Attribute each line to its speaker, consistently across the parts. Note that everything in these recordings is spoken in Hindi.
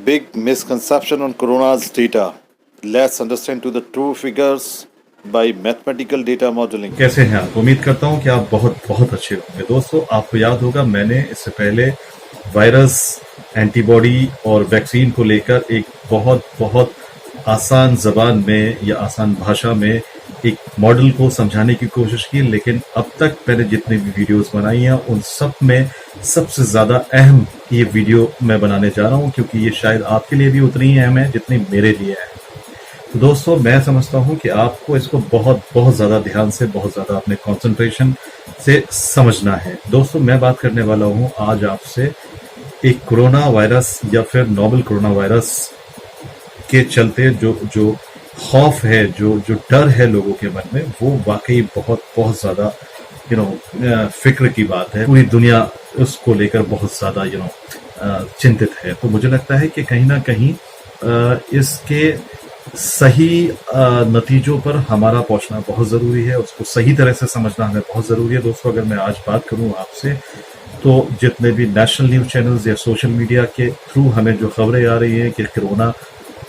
Speaker 1: Big misconception on corona's data. Let's understand to the true figures by mathematical data modeling.
Speaker 2: कैसे हैं आप? उम्मीद करता हूं कि आप बहुत बहुत अच्छे होंगे। दोस्तों, आपको याद होगा मैंने इससे पहले वायरस, एंटीबॉडी और वैक्सीन को लेकर एक बहुत बहुत आसान जबान में या आसान भाषा में एक मॉडल को समझाने की कोशिश की, लेकिन अब तक मैंने जितनी भी वीडियोस बनाई हैं उन सब में सबसे ज्यादा अहम ये वीडियो मैं बनाने जा रहा हूं, क्योंकि ये शायद आपके लिए भी उतनी ही अहम है जितनी मेरे लिए है। तो दोस्तों, मैं समझता हूं कि आपको इसको बहुत बहुत ज्यादा ध्यान से, बहुत ज्यादा अपने कंसंट्रेशन से समझना है। दोस्तों, मैं बात करने वाला हूं आज आपसे एक कोरोना वायरस या फिर नोवेल कोरोना वायरस के चलते जो खौफ है, जो डर है लोगों के मन में, वो वाकई बहुत बहुत ज्यादा फिक्र की बात है। पूरी दुनिया उसको लेकर बहुत ज्यादा चिंतित है। तो मुझे लगता है कि कहीं ना कहीं इसके सही नतीजों पर हमारा पहुंचना बहुत जरूरी है, उसको सही तरह से समझना हमें बहुत जरूरी है। दोस्तों, अगर मैं आज बात करूं आपसे, तो जितने भी नेशनल न्यूज चैनल्स या सोशल मीडिया के थ्रू हमें जो खबरें आ रही हैं कि कोरोना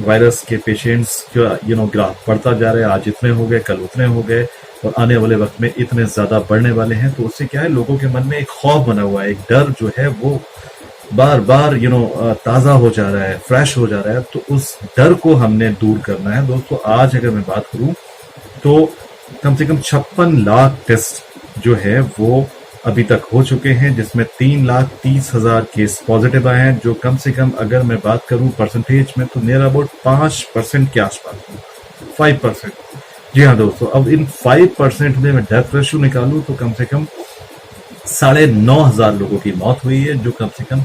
Speaker 2: वायरस के पेशेंट्स का ग्राफ बढ़ता जा रहा है, आज इतने हो गए, कल उतने हो गए और आने वाले वक्त में इतने ज्यादा बढ़ने वाले हैं, तो उससे क्या है, लोगों के मन में एक खौफ बना हुआ है, एक डर जो है वो बार बार ताजा हो जा रहा है, फ्रेश हो जा रहा है। तो उस डर को हमने दूर करना है। दोस्तों, आज अगर मैं बात करूं तो कम से कम 56 लाख टेस्ट जो है वो अभी तक हो चुके हैं, जिसमें 3,30,000 केस पॉजिटिव आए हैं, जो कम से कम अगर मैं बात करूं परसेंटेज में तो नियर अबाउट 5% के आसपास, 5%। जी हाँ दोस्तों, अब इन 5% में मैं डेथ रेशियो निकालूं तो कम से कम 9,500 लोगों की मौत हुई है, जो कम से कम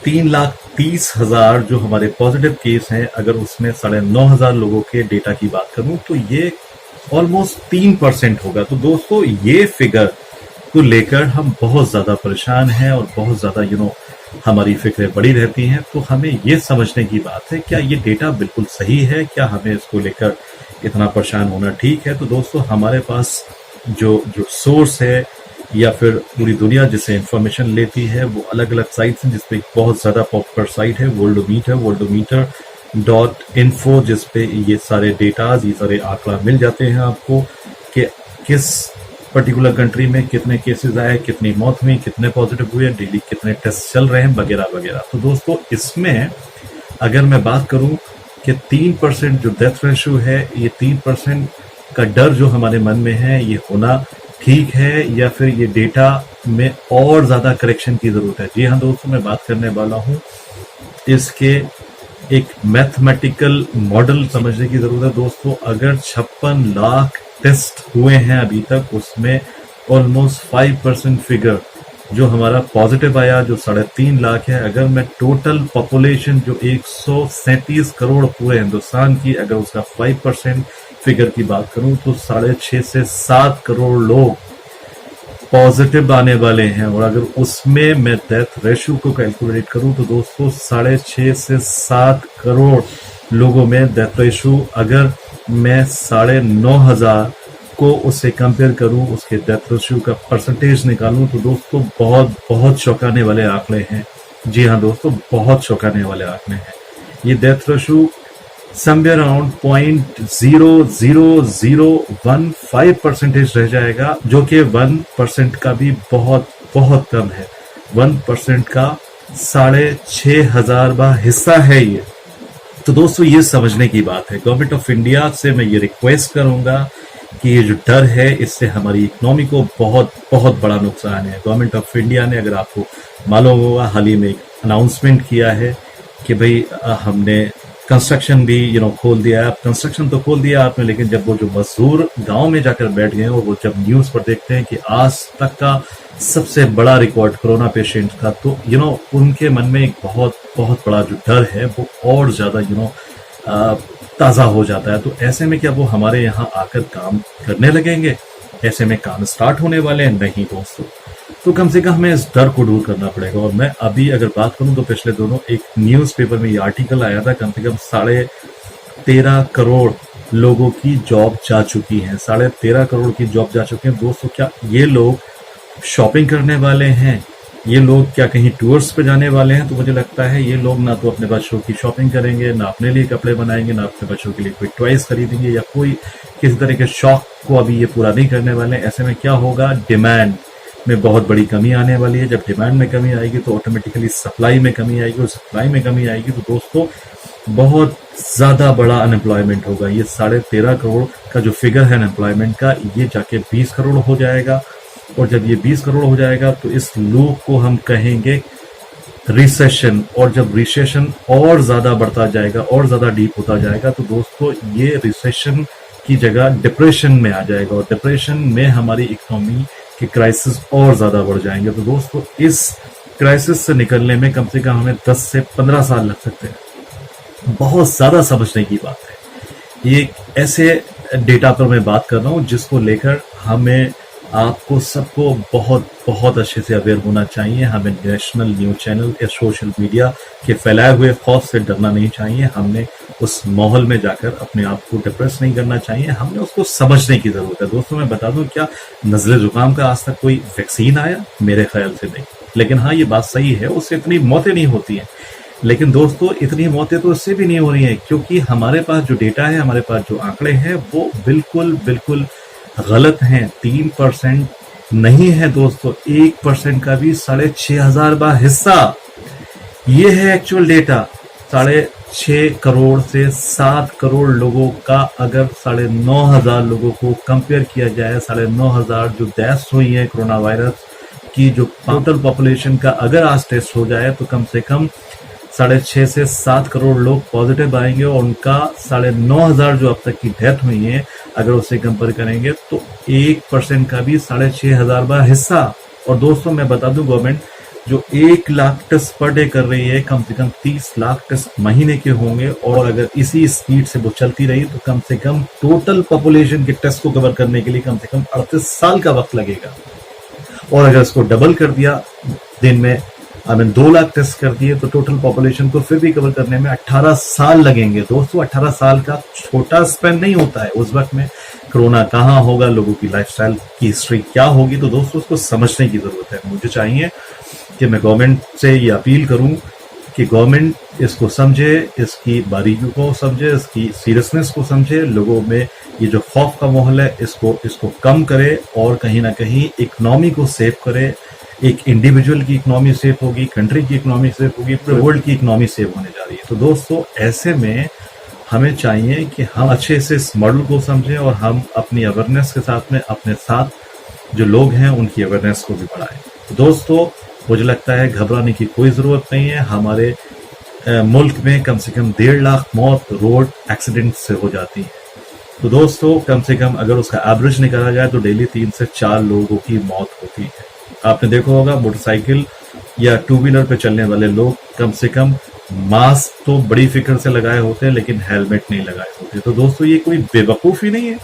Speaker 2: 3,30,000 जो हमारे पॉजिटिव केस हैं, अगर उसमें 9,500 लोगों के डेटा की बात करूं तो ये ऑलमोस्ट 3% होगा। तो दोस्तों, ये फिगर को लेकर हम बहुत ज्यादा परेशान हैं और बहुत ज्यादा हमारी फिक्रें बड़ी रहती हैं। तो हमें ये समझने की बात है, क्या ये डेटा बिल्कुल सही है, क्या हमें इसको लेकर इतना परेशान होना ठीक है? तो दोस्तों, हमारे पास जो सोर्स है या फिर पूरी दुनिया जिससे इंफॉर्मेशन लेती है, वो अलग अलग साइट्स हैं, जिसपे एक बहुत ज्यादा पॉपुलर साइट है worldometer.info, जिसपे ये सारे डेटाज, ये सारे आंकड़ा मिल जाते हैं आपको कि किस पर्टिकुलर कंट्री में कितने केसेस आए, कितनी मौत हुई, कितने पॉजिटिव हुए, डेली कितने टेस्ट चल रहे हैं, वगैरह वगैरह। तो दोस्तों, इसमें अगर मैं बात करूं कि 3% जो डेथ रेशियो है, ये 3% का डर जो हमारे मन में है, ये होना ठीक है या फिर ये डेटा में और ज्यादा करेक्शन की जरूरत है? जी हाँ दोस्तों, मैं बात करने वाला हूं इसके एक मैथमेटिकल मॉडल समझने की जरूरत है। दोस्तों, अगर 56 लाख टेस्ट हुए हैं अभी तक, उसमें ऑलमोस्ट 5% फिगर जो हमारा पॉजिटिव आया, जो 3.5 लाख है, अगर मैं टोटल पॉपुलेशन जो 137 करोड़ पूरे हिंदुस्तान की, अगर उसका 5% फिगर की बात करूं तो 6.5 से 7 करोड़ लोग पॉजिटिव आने वाले हैं। और अगर उसमें मैं डेथ रेशियो को कैलकुलेट करूं तो दोस्तों 6.5 से 7 करोड़ लोगों में डेथ रेशियो, अगर मैं 9,500 को उससे कंपेयर करूं, उसके डेथ रेशियो का परसेंटेज निकालूं, तो दोस्तों बहुत बहुत चौंकाने वाले आंकड़े हैं। जी हाँ दोस्तों, बहुत चौंकाने वाले आंकड़े हैं। ये डेथ रेशियो समवेयर अराउंड 0.00015% रह जाएगा, जो कि 1% का भी बहुत बहुत कम है। 1% का 6,500 हिस्सा है ये। तो दोस्तों, ये समझने की बात है। गवर्नमेंट ऑफ इंडिया से मैं ये रिक्वेस्ट करूंगा कि ये जो डर है, इससे हमारी इकोनॉमी को बहुत बहुत बड़ा नुकसान है। गवर्नमेंट ऑफ इंडिया ने, अगर आपको मालूम होगा, हाल ही में एक अनाउंसमेंट किया है कि भाई हमने कंस्ट्रक्शन भी खोल दिया है। कंस्ट्रक्शन तो खोल दिया आपने, लेकिन जब वो जो मजदूर गांव में जाकर बैठ गए और वो जब न्यूज पर देखते हैं कि आज तक का सबसे बड़ा रिकॉर्ड कोरोना पेशेंट का, तो उनके मन में एक बहुत बहुत बड़ा जो डर है वो और ज्यादा ताजा हो जाता है। तो ऐसे में क्या वो हमारे यहाँ आकर काम करने लगेंगे? ऐसे में काम स्टार्ट होने वाले हैं? नहीं दोस्तों। तो कम से कम हमें इस डर को दूर करना पड़ेगा। और मैं अभी अगर बात करूं तो पिछले दोनों एक न्यूज़पेपर में ये आर्टिकल आया था, कम से कम 13.5 करोड़ लोगों की जॉब जा चुकी है। 13.5 करोड़ की जॉब जा चुके हैं। दोस्तों, क्या ये लोग शॉपिंग करने वाले हैं ये लोग क्या कहीं टूर्स पे जाने वाले हैं? तो मुझे लगता है ये लोग ना तो अपने बच्चों की शॉपिंग करेंगे, ना अपने लिए कपड़े बनाएंगे, ना अपने बच्चों के लिए कोई टॉयज खरीदेंगे, या कोई किसी तरह के शौक को अभी ये पूरा नहीं करने वाले हैं। ऐसे में क्या होगा, डिमांड में बहुत बड़ी कमी आने वाली है। जब डिमांड में कमी आएगी तो ऑटोमेटिकली सप्लाई में कमी आएगी, और सप्लाई में कमी आएगी तो दोस्तों बहुत ज्यादा बड़ा अनएम्प्लॉयमेंट होगा। ये 13.5 करोड़ का जो फिगर है अनएम्प्लॉयमेंट का, ये जाके 20 करोड़ हो जाएगा। और जब ये 20 करोड़ हो जाएगा तो इस लूप को हम कहेंगे रिसेशन। और जब रिसेशन और ज्यादा बढ़ता जाएगा और ज्यादा डीप होता जाएगा तो दोस्तों ये रिसेशन की जगह डिप्रेशन में आ जाएगा, और डिप्रेशन में हमारी इकोनॉमी के क्राइसिस और ज्यादा बढ़ जाएंगे। तो दोस्तों इस क्राइसिस से निकलने में कम से कम हमें 10 से 15 साल लग सकते हैं। बहुत ज्यादा समझने की बात है। ये ऐसे डेटा पर मैं बात कर रहा हूं जिसको लेकर हमें, आपको सबको बहुत बहुत अच्छे से अवेयर होना चाहिए। हमें नेशनल न्यूज चैनल या सोशल मीडिया के फैलाए हुए खौफ से डरना नहीं चाहिए। हमने उस माहौल में जाकर अपने आप को डिप्रेस नहीं करना चाहिए, हमने उसको समझने की जरूरत है। दोस्तों मैं बता दूं, क्या नजले जुकाम का आज तक कोई वैक्सीन आया? मेरे ख्याल से नहीं। लेकिन हाँ, ये बात सही है, उससे इतनी मौतें नहीं होती हैं। लेकिन दोस्तों इतनी मौतें तो इससे भी नहीं हो रही हैं, क्योंकि हमारे पास जो डेटा है, हमारे पास जो आंकड़े हैं, वो बिल्कुल बिल्कुल गलत हैं। 3% नहीं है दोस्तों, 1% का भी 6,500 बार हिस्सा। ये है एक्चुअल डेटा। 6.5 करोड़ से 7 करोड़ लोगों का अगर 9,500 लोगों को कंपेयर किया जाए, 9,500 जो डेथ्स हुई है कोरोना वायरस की, जो टोटल पॉपुलेशन का अगर आज टेस्ट हो जाए तो कम से कम 6.5 से 7 करोड़ लोग पॉजिटिव आएंगे, और उनका 9,500 जो अब तक की डेथ हुई है अगर उससे कंपेयर करेंगे तो 1% का भी 6,500 बार हिस्सा। और दोस्तों मैं बता दूं, गवर्नमेंट जो 1 लाख टेस्ट पर डे कर रही है, कम से कम 30 लाख टेस्ट महीने के होंगे, और अगर इसी स्पीड से वो चलती रही तो कम से कम टोटल पॉपुलेशन के टेस्ट को कवर करने के लिए कम से कम 38 साल का वक्त लगेगा। और अगर इसको डबल कर दिया, दिन में 2 लाख टेस्ट कर दिए, तो टोटल पॉपुलेशन को फिर भी कवर करने में 18 साल लगेंगे। दोस्तों 18 साल का छोटा स्पेन नहीं होता है। उस वक्त में कोरोना कहाँ होगा, लोगों की लाइफस्टाइल की हिस्ट्री क्या होगी, तो दोस्तों उसको समझने की जरूरत है। मुझे चाहिए कि मैं गवर्नमेंट से ये अपील करूं कि गवर्नमेंट इसको समझे, इसकी बारीकियों को समझे, इसकी सीरियसनेस को समझे, लोगों में ये जो खौफ का माहौल है इसको कम करे, और कहीं ना कहीं इकोनॉमी को सेव करे। एक इंडिविजुअल की इकोनॉमी सेफ होगी, कंट्री की इकोनॉमी सेफ होगी, पूरे वर्ल्ड की इकोनॉमी सेफ होने जा रही है। तो दोस्तों ऐसे में हमें चाहिए कि हम अच्छे से इस मॉडल को समझें, और हम अपनी अवेयरनेस के साथ में अपने साथ जो लोग हैं उनकी अवेयरनेस को भी बढ़ाएं। तो दोस्तों मुझे लगता है घबराने की कोई जरूरत नहीं है। हमारे मुल्क में कम से कम 1.5 लाख मौत रोड एक्सीडेंट से हो जाती है। तो दोस्तों कम से कम अगर उसका एवरेज निकाला जाए तो डेली 3 से 4 लोगों की मौत होती है। आपने देखा होगा मोटरसाइकिल या 2 व्हीलर पे चलने वाले लोग कम से कम मास्क तो बड़ी फिक्र से लगाए होते हैं, लेकिन हेलमेट नहीं लगाए होते। तो दोस्तों ये कोई बेवकूफी नहीं है।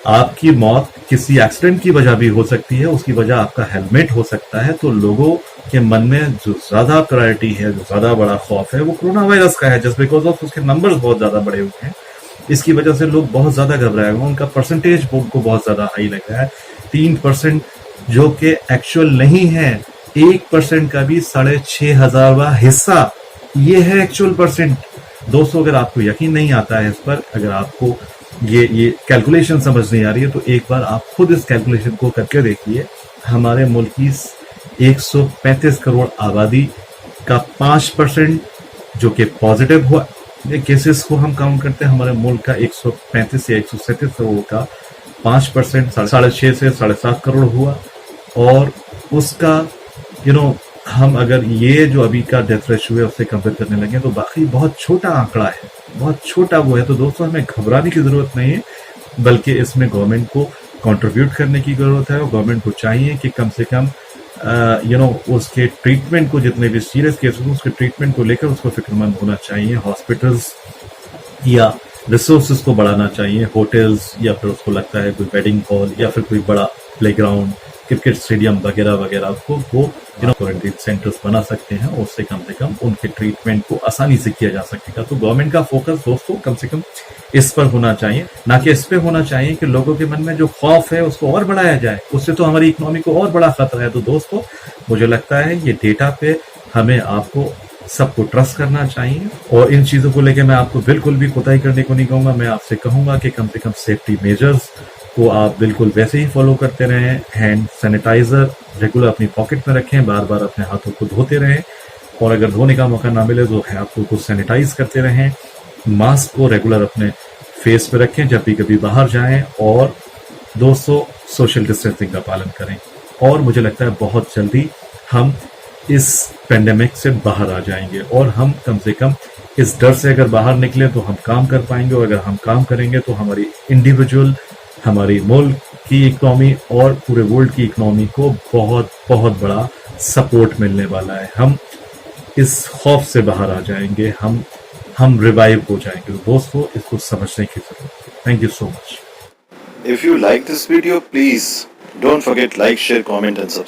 Speaker 2: आपकी मौत किसी एक्सीडेंट की वजह भी हो सकती है, उसकी वजह आपका हेलमेट हो सकता है। तो लोगों के मन में जो ज्यादा प्रायोरिटी है, जो ज्यादा बड़ा खौफ है, वो कोरोना वायरस का है, जस्ट बिकॉज ऑफ उसके नंबर्स बहुत ज्यादा बड़े हुए हैं। इसकी वजह से लोग बहुत ज्यादा घबराए हुए हैं, उनका परसेंटेज उनको बहुत ज्यादा हाई लग रहा है। 3% जो कि एक्चुअल नहीं है, 1% का भी 6,500 हिस्सा, ये है एक्चुअल परसेंट। दोस्तों अगर आपको यकीन नहीं आता है इस पर, अगर आपको ये कैलकुलेशन समझ नहीं आ रही है, तो एक बार आप खुद इस कैलकुलेशन को करके देखिए। हमारे मुल्क की 135 करोड़ आबादी का 5% जो कि पॉजिटिव हुआ केसेस को हम काउंट करते हैं, हमारे मुल्क का 135 या 137 करोड़ का 5% 6.5 से 7.5 करोड़ हुआ। और उसका हम अगर ये जो अभी का डेथ रेशियो है उससे कंपेयर करने लगे तो बाकी बहुत छोटा आंकड़ा है, बहुत छोटा वो है। तो दोस्तों हमें घबराने की जरूरत नहीं है, बल्कि इसमें गवर्नमेंट को कंट्रीब्यूट करने की जरूरत है। और गवर्नमेंट को चाहिए कि कम से कम उसके ट्रीटमेंट को, जितने भी सीरियस केसेस हैं उसके ट्रीटमेंट को लेकर उसको फिक्रमंद होना चाहिए। हॉस्पिटल्स या रिसोर्सेज को बढ़ाना चाहिए, होटल्स, या फिर उसको लगता है कोई वेडिंग हॉल या फिर कोई बड़ा प्लेग्राउंड, क्रिकेट स्टेडियम वगैरह वगैरह को वो क्वारंटीन सेंटर्स बना सकते हैं, और उससे कम से कम उनके ट्रीटमेंट को आसानी से किया जा सकेगा। तो गवर्नमेंट का फोकस दोस्तों कम से कम इस पर होना चाहिए, ना कि इस पे होना चाहिए कि लोगों के मन में जो खौफ है उसको और बढ़ाया जाए। उससे तो हमारी इकोनॉमी को और बड़ा खतरा है। तो दोस्तों मुझे लगता है ये डेटा पे हमें आपको सबको ट्रस्ट करना चाहिए, और इन चीजों को लेकर मैं आपको बिल्कुल भी कोताही करने को नहीं कहूंगा। मैं आपसे कहूंगा कि कम से कम सेफ्टी मेजर्स को आप बिल्कुल वैसे ही फॉलो करते रहें। हैंड सैनिटाइजर रेगुलर अपनी पॉकेट में रखें, बार बार अपने हाथों को धोते रहें, और अगर धोने का मौका ना मिले तो हाथों को सैनिटाइज करते रहें। मास्क को रेगुलर अपने फेस पे रखें जब भी कभी बाहर जाएं, और दोस्तों सोशल डिस्टेंसिंग का पालन करें। और मुझे लगता है बहुत जल्दी हम इस पेंडेमिक से बाहर आ जाएंगे, और हम कम से कम इस डर से अगर बाहर निकले तो हम काम कर पाएंगे, और अगर हम काम करेंगे तो हमारी इंडिविजुअल, हमारी मुल्क की इकोनॉमी और पूरे वर्ल्ड की इकोनॉमी को बहुत बहुत बड़ा सपोर्ट मिलने वाला है। हम इस खौफ से बाहर आ जाएंगे, हम रिवाइव हो जाएंगे। तो दोस्तों इसको समझने की जरूरत है। Thank you so much.
Speaker 1: If you like this video, please don't forget like, share, comment and subscribe.